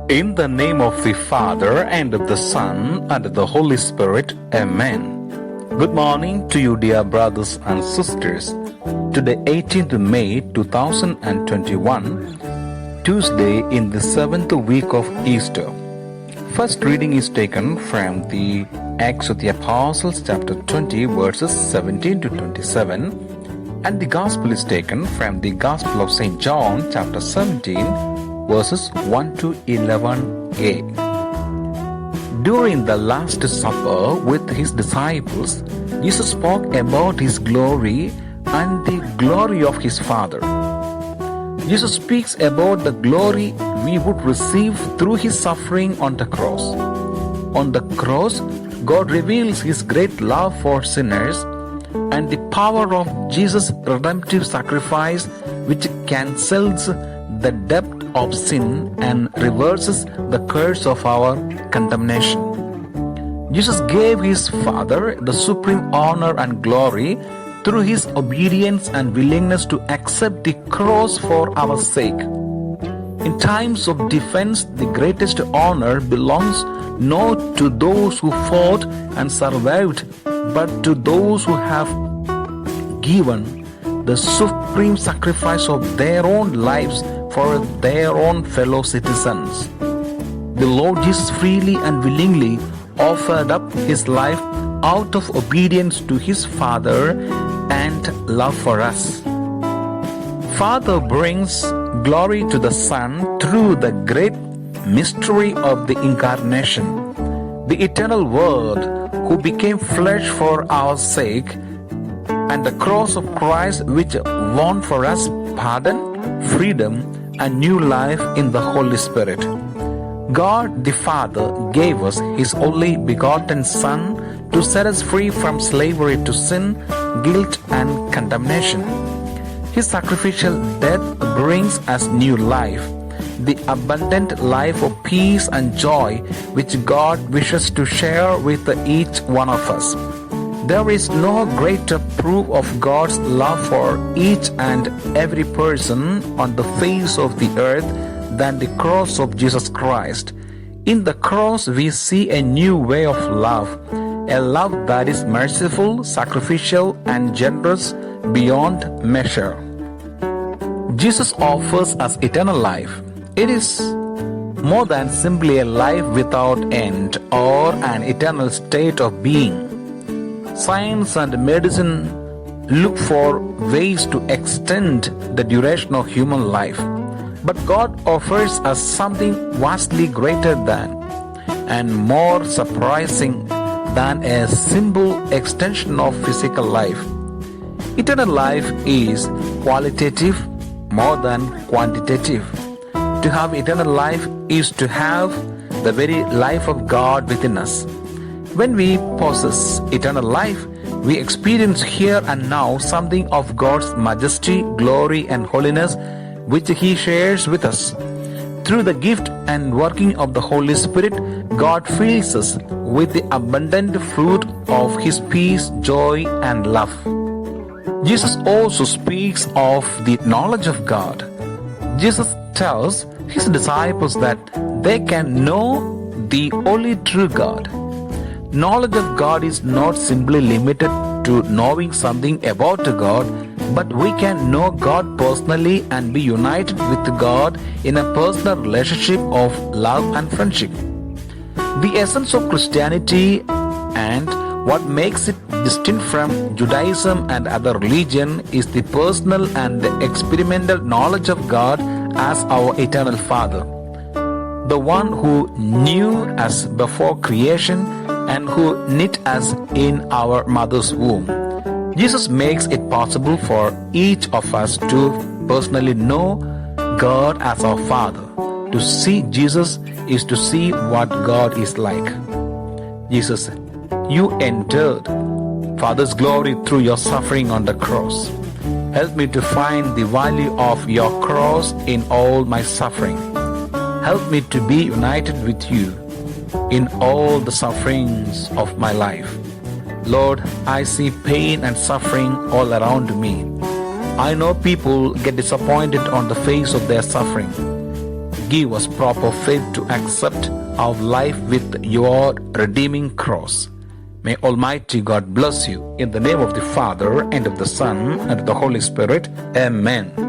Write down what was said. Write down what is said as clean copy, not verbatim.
In the name of the Father, and of the Son, and of the Holy Spirit. Amen. Good morning to you, dear brothers and sisters. Today, 18th May 2021, Tuesday in the 7th week of Easter. First reading is taken from the Acts of the Apostles, chapter 20, verses 17 to 27, and the Gospel is taken from the Gospel of St. John, chapter 17, verses 1 to 11a. During the Last Supper with his disciples, Jesus spoke about his glory and the glory of his Father. Jesus speaks about the glory we would receive through his suffering on the cross. On the cross, God reveals his great love for sinners and the power of Jesus' redemptive sacrifice, which cancels the debt of sin and reverses the curse of our condemnation. Jesus gave his Father the supreme honor and glory through his obedience and willingness to accept the cross for our sake. In times of defense, the greatest honor belongs not to those who fought and survived, but to those who have given the supreme sacrifice of their own lives for their own fellow citizens. The Lord Jesus freely and willingly offered up his life out of obedience to his Father and love for us. Father brings glory to the Son through the great mystery of the Incarnation, the eternal Word who became flesh for our sake, and the cross of Christ which won for us pardon, freedom, and new life in the Holy Spirit. God the Father gave us his only begotten Son to set us free from slavery to sin, guilt, and condemnation. His sacrificial death brings us new life, the abundant life of peace and joy which God wishes to share with each one of us. There is no greater proof of God's love for each and every person on the face of the earth than the cross of Jesus Christ. In the cross, we see a new way of love, a love that is merciful, sacrificial, and generous beyond measure. Jesus offers us eternal life. It is more than simply a life without end or an eternal state of being. Science and medicine look for ways to extend the duration of human life. But God offers us something vastly greater than and more surprising than a simple extension of physical life. Eternal life is qualitative more than quantitative. To have eternal life is to have the very life of God within us. When we possess eternal life, we experience here and now something of God's majesty, glory, and holiness which he shares with us. Through the gift and working of the Holy Spirit, God fills us with the abundant fruit of his peace, joy, and love. Jesus also speaks of the knowledge of God. Jesus tells his disciples that they can know the only true God. Knowledge of God is not simply limited to knowing something about God, but we can know God personally and be united with God in a personal relationship of love and friendship. The essence of Christianity and what makes it distinct from Judaism and other religion is the personal and experimental knowledge of God as our eternal Father, the one who knew us before creation and who knit us in our mother's womb. Jesus makes it possible for each of us to personally know God as our Father. To see Jesus is to see what God is like. Jesus said, "You entered Father's glory through your suffering on the cross. Help me to find the value of your cross in all my suffering. Help me to be united with you in all the sufferings of my life. Lord, I see pain and suffering all around me. I know people get disappointed on the face of their suffering. give us proper faith to accept our life with your redeeming cross. May Almighty God bless you. In the name of the Father, and of the Son, and of the Holy Spirit. Amen.